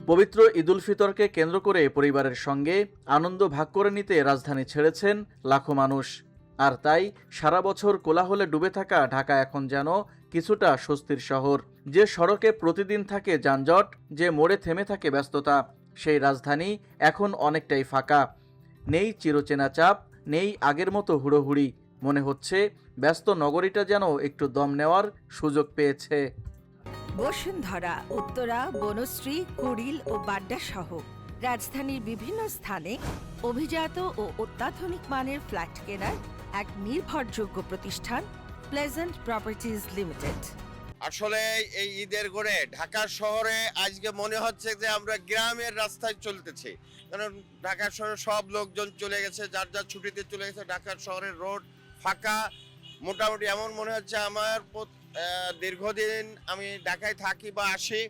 পবিত্র ঈদুল ফিতরকে কেন্দ্র করে পরিবারের সঙ্গে আনন্দ ভাগ করে নিতে রাজধানী ছেড়েছেন লাখো মানুষ। আর তাই সারা বছর কোলাহলে ডুবে থাকা ঢাকা এখন যেন কিছুটা স্বস্তির শহর। যে সড়কে প্রতিদিন থাকে যানজট, যে মোড়ে থেমে থাকে ব্যস্ততা, সেই রাজধানী এখন অনেকটাই ফাঁকা। নেই চিরচেনা চাপ, নেই আগের মতো হুড়োহুড়ি। মনে হচ্ছে ব্যস্ত নগরীটা যেন একটু দম নেওয়ার সুযোগ পেয়েছে। বসুন্ধরা, উত্তরা, বনশ্রী, কুড়িল ও বাড্ডা সহ রাজধানীর বিভিন্ন স্থানে অভিজাত ও অত্যাধুনিক মানের ফ্ল্যাট কেনার এক নির্ভরযোগ্য প্রতিষ্ঠান প্লেজেন্ট প্রপার্টিজ লিমিটেড। আসলে এই ঈদের করে ঢাকা শহরে আজকে মনে হচ্ছে যে আমরা গ্রামের রাস্তায় চলতেছি, কারণ ঢাকা শহরে সব লোকজন চলে গেছে, যার যার ছুটিতে চলে গেছে। ঢাকার শহরের রোড ফাঁকা, মোটামুটি এমন মনে হচ্ছে আমার দীর্ঘদিন আমি ঢাকায় থাকি বা আসি,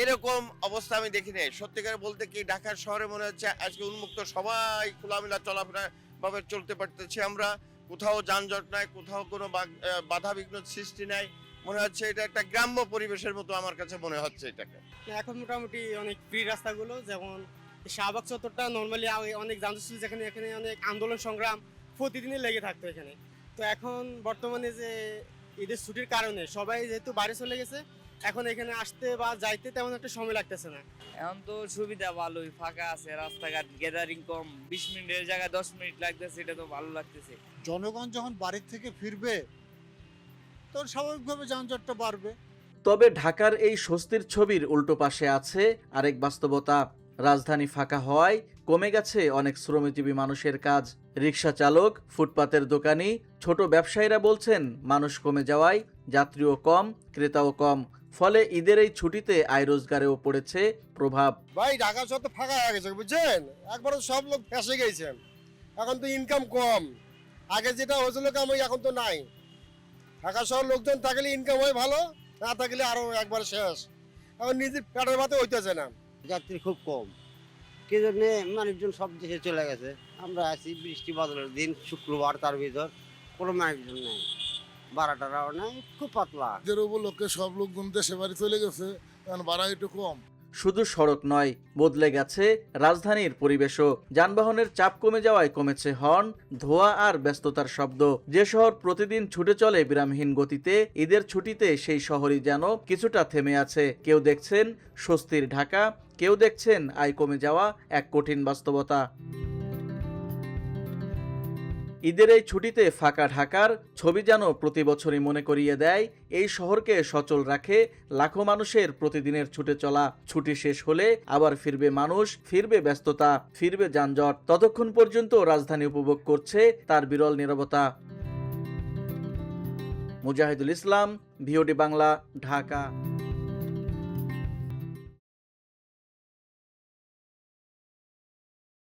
এরকম অবস্থা আমি দেখি নাই। সত্যিকার বলতে কি, ঢাকার শহরে মনে হচ্ছে আজকে উন্মুক্ত, সবাই খোলামেলা চলাফেরা ভাবে চলতে পারতেছি আমরা। কোথাও যানজট নাই, কোথাও কোনো বাধা বিঘ্ন সৃষ্টি নাই। মনে হচ্ছে এটা একটা গ্রাম্য পরিবেশের মতো আমার কাছে মনে হচ্ছে এটাকে। এখন মোটামুটি অনেক ফ্রি রাস্তাগুলো, যেমন শাহবাগ চত্বরটা নর্মালি অনেক যানজট ছিল, যেখানে এখানে অনেক আন্দোলন সংগ্রাম প্রতিদিনই লেগে থাকতো এখানে। তো এখন বর্তমানে যে ঈদের ছুটির কারণে সবাই যেহেতু বাইরে চলে গেছে, এখন এখানে আসতে বা যাইতে তেমন একটা সময় লাগতেছে না। এখন তো সুবিধা ভালোই, ফাঁকা আছে, রাস্তাঘাট গ্যাদারিং কম, 20 মিনিটের জায়গায় 10 মিনিট লাগতেছে, এটা তো ভালো লাগতেছে। জনগণ যখন বাড়ির থেকে ফিরবে তখন স্বাভাবিকভাবে যানজটটা বাড়বে। তবে ঢাকার এই স্বস্তির ছবির উল্টো পাশে আছে আরেক বাস্তবতা। রাজধানী ফাঁকা হওয়ায় কমে গেছে অনেক শ্রমজীবী মানুষের কাজ। রিকশা চালক, ফুটপাতের দোকানি, ছোট ব্যবসায়ীরা বলছেন মানুষ কমে যাওয়ায় যাত্রীও কম, ক্রেতাও কম। ফলে ঈদের এই ছুটিতে আয় রোজগারেও পড়েছে প্রভাব। ভাই ঢাকা শহর তো ফাঁকা হয়ে গেছে, বুঝছেন, একবারে সব লোক ফেসে গেছেন। এখন তো ইনকাম কম, আগে যেটা হয়েছিল কামাই এখন তো নাই। ঢাকা শহর লোকজন থাকলে ইনকাম হয় ভালো, না থাকলে আরো একবার শেষ। এখন নিজের পেটের ভাতে হইতেছে না। যাত্রী খুব কম, কি জন্য মানুষজন সব দেশে চলে গেছে। আমরা আছি বৃষ্টি বাদলের দিন, শুক্রবার, তার ভিতর কোনো মানুষজন নেই, ভাড়া টাড়াও নেই, খুব পাতলা। এদের উপলক্ষে সব লোকজন দেশে বাড়ি চলে গেছে, কারণ ভাড়া একটু কম। শুধু সড়ক নয়, বদলে গেছে রাজধানীর পরিবেশও। যানবাহনের চাপ কমে যাওয়ায় কমেছে হর্ন, ধোঁয়া আর ব্যস্ততার শব্দ। যে শহর প্রতিদিন ছুটে চলে বিরামহীন গতিতে, ঈদের ছুটিতে সেই শহরই যেন কিছুটা থেমে আছে। কেউ দেখছেন স্বস্তির ঢাকা, কেউ দেখছেন আয় কমে যাওয়া এক কঠিন বাস্তবতা। ঈদের এই ছুটিতে ফাঁকা ঢাকার ছবি যেন প্রতি বছরই মনে করিয়ে দেয় এই শহরকে সচল রাখে লাখো মানুষের প্রতিদিনের ছুটে চলা। ছুটি শেষ হলে আবার ফিরবে মানুষ, ফিরবে ব্যস্ততা, ফিরবে যানজট। ততক্ষণ পর্যন্ত রাজধানী উপভোগ করছে তার বিরল নীরবতা। মুজাহিদুল ইসলাম, ভিওডি বাংলা, ঢাকা।